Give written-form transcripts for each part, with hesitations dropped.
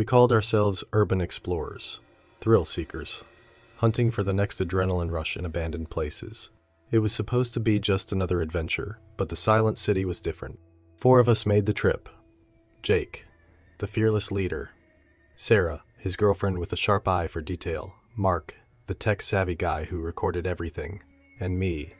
We called ourselves urban explorers, thrill seekers, hunting for the next adrenaline rush in abandoned places. It was supposed to be just another adventure, but the Silent City was different. 4 of us made the trip. Jake, the fearless leader. Sarah, his girlfriend with a sharp eye for detail. Mark, the tech-savvy guy who recorded everything. And me,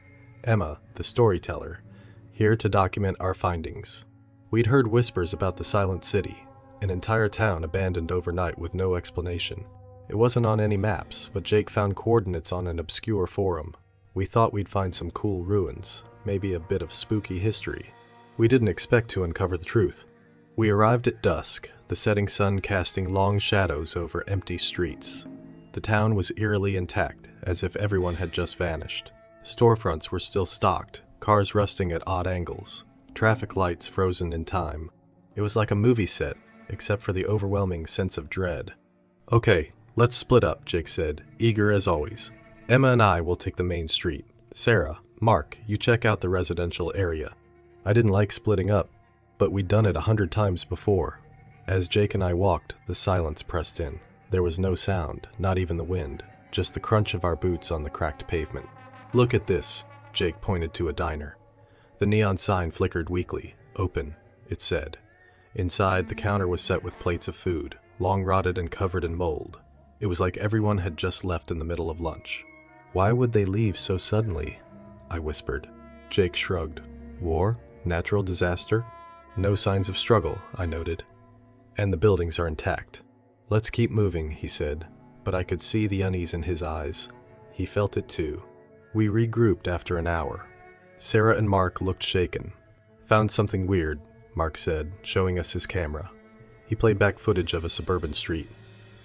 Emma, the storyteller, here to document our findings. We'd heard whispers about the Silent City, an entire town abandoned overnight with no explanation. It wasn't on any maps, but Jake found coordinates on an obscure forum. We thought we'd find some cool ruins, maybe a bit of spooky history. We didn't expect to uncover the truth. We arrived at dusk, the setting sun casting long shadows over empty streets. The town was eerily intact, as if everyone had just vanished. Storefronts were still stocked, cars rusting at odd angles, traffic lights frozen in time. It was like a movie set, except for the overwhelming sense of dread. "Okay, let's split up," Jake said, eager as always. "Emma and I will take the main street. Sarah, Mark, you check out the residential area." I didn't like splitting up, but we'd done it 100 times before. As Jake and I walked, the silence pressed in. There was no sound, not even the wind, just the crunch of our boots on the cracked pavement. "Look at this," Jake pointed to a diner. The neon sign flickered weakly. "Open," it said. Inside, the counter was set with plates of food, long rotted and covered in mold. It was like everyone had just left in the middle of lunch. "Why would they leave so suddenly?" I whispered. Jake shrugged. "War? Natural disaster?" "No signs of struggle," I noted. "And the buildings are intact." "Let's keep moving," he said, but I could see the unease in his eyes. He felt it too. We regrouped after an hour. Sarah and Mark looked shaken. "Found something weird," Mark said, showing us his camera. He played back footage of a suburban street.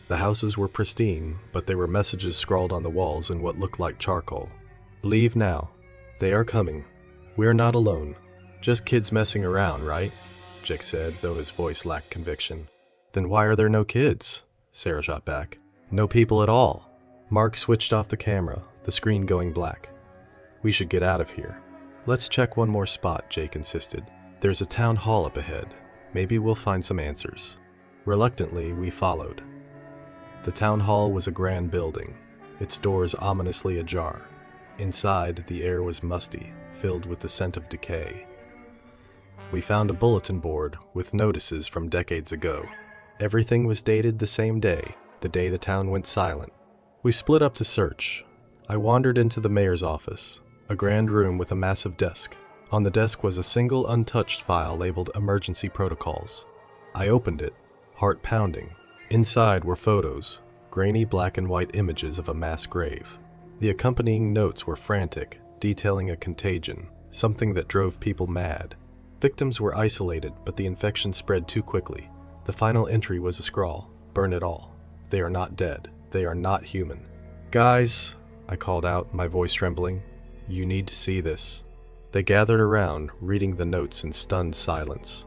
The houses were pristine, but there were messages scrawled on the walls in what looked like charcoal. "Leave now. They are coming. We're not alone. Just kids messing around, right?" Jake said, though his voice lacked conviction. "Then why are there no kids?" Sarah shot back. "No people at all." Mark switched off the camera, the screen going black. "We should get out of here." "Let's check one more spot," Jake insisted. "There's a town hall up ahead. Maybe we'll find some answers." Reluctantly, we followed. The town hall was a grand building, its doors ominously ajar. Inside, the air was musty, filled with the scent of decay. We found a bulletin board with notices from decades ago. Everything was dated the same day, the day the town went silent. We split up to search. I wandered into the mayor's office, a grand room with a massive desk. On the desk was a single untouched file labeled Emergency Protocols. I opened it, heart pounding. Inside were photos, grainy black and white images of a mass grave. The accompanying notes were frantic, detailing a contagion, something that drove people mad. Victims were isolated, but the infection spread too quickly. The final entry was a scrawl: "Burn it all. They are not dead. They are not human." "Guys," I called out, my voice trembling, "you need to see this." They gathered around, reading the notes in stunned silence.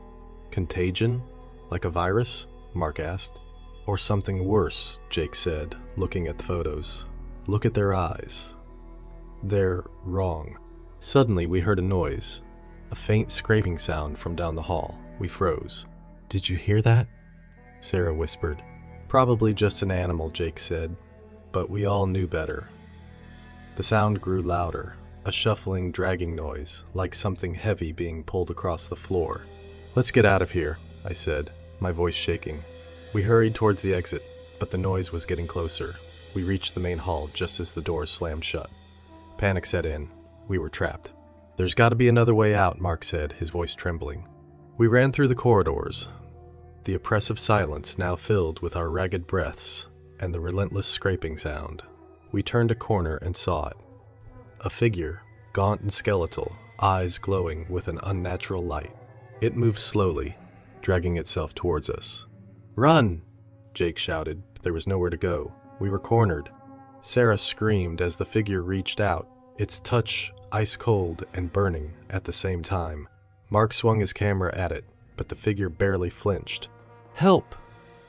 "Contagion? Like a virus?" Mark asked. "Or something worse," Jake said, looking at the photos. "Look at their eyes. They're wrong." Suddenly we heard a noise, a faint scraping sound from down the hall. We froze. "Did you hear that?" Sarah whispered. "Probably just an animal," Jake said, but we all knew better. The sound grew louder, a shuffling, dragging noise, like something heavy being pulled across the floor. "Let's get out of here," I said, my voice shaking. We hurried towards the exit, but the noise was getting closer. We reached the main hall just as the doors slammed shut. Panic set in. We were trapped. "There's got to be another way out," Mark said, his voice trembling. We ran through the corridors, the oppressive silence now filled with our ragged breaths and the relentless scraping sound. We turned a corner and saw it. A figure, gaunt and skeletal, eyes glowing with an unnatural light. It moved slowly, dragging itself towards us. "Run!" Jake shouted, but there was nowhere to go. We were cornered. Sarah screamed as the figure reached out, its touch ice cold and burning at the same time. Mark swung his camera at it, but the figure barely flinched. "Help!"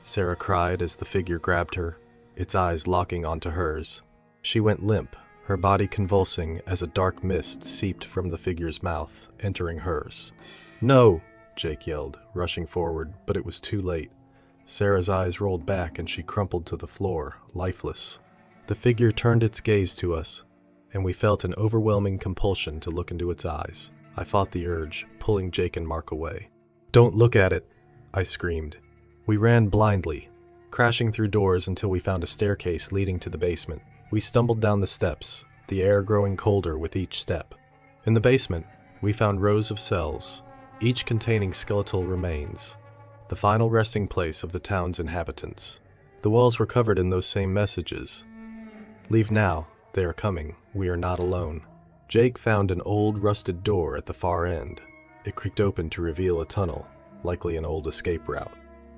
Sarah cried as the figure grabbed her, its eyes locking onto hers. She went limp, her body convulsing as a dark mist seeped from the figure's mouth, entering hers. "No!" Jake yelled, rushing forward, but it was too late. Sarah's eyes rolled back and she crumpled to the floor, lifeless. The figure turned its gaze to us, and we felt an overwhelming compulsion to look into its eyes. I fought the urge, pulling Jake and Mark away. "Don't look at it!" I screamed. We ran blindly, crashing through doors until we found a staircase leading to the basement. We stumbled down the steps, the air growing colder with each step. In the basement, we found rows of cells, each containing skeletal remains, the final resting place of the town's inhabitants. The walls were covered in those same messages. "Leave now, they are coming, we are not alone." Jake found an old rusted door at the far end. It creaked open to reveal a tunnel, likely an old escape route.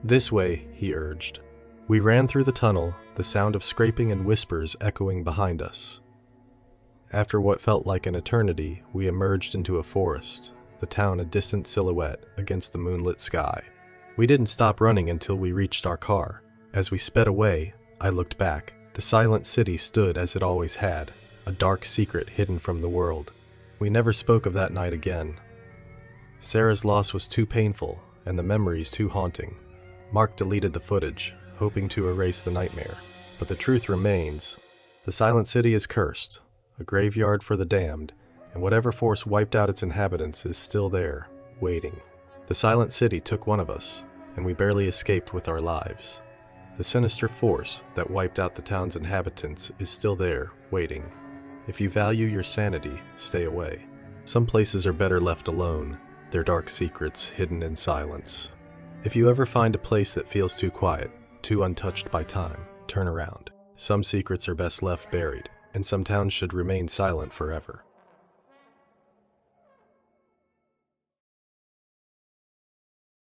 "This way," he urged. We ran through the tunnel, the sound of scraping and whispers echoing behind us. After what felt like an eternity, we emerged into a forest, the town a distant silhouette against the moonlit sky. We didn't stop running until we reached our car. As we sped away, I looked back. The silent city stood as it always had, a dark secret hidden from the world. We never spoke of that night again. Sarah's loss was too painful, and the memories too haunting. Mark deleted the footage, hoping to erase the nightmare. But the truth remains. The silent city is cursed, a graveyard for the damned, and whatever force wiped out its inhabitants is still there, waiting. The silent city took one of us, and we barely escaped with our lives. The sinister force that wiped out the town's inhabitants is still there, waiting. If you value your sanity, stay away. Some places are better left alone, their dark secrets hidden in silence. If you ever find a place that feels too quiet, too untouched by time, turn around. Some secrets are best left buried, and some towns should remain silent forever.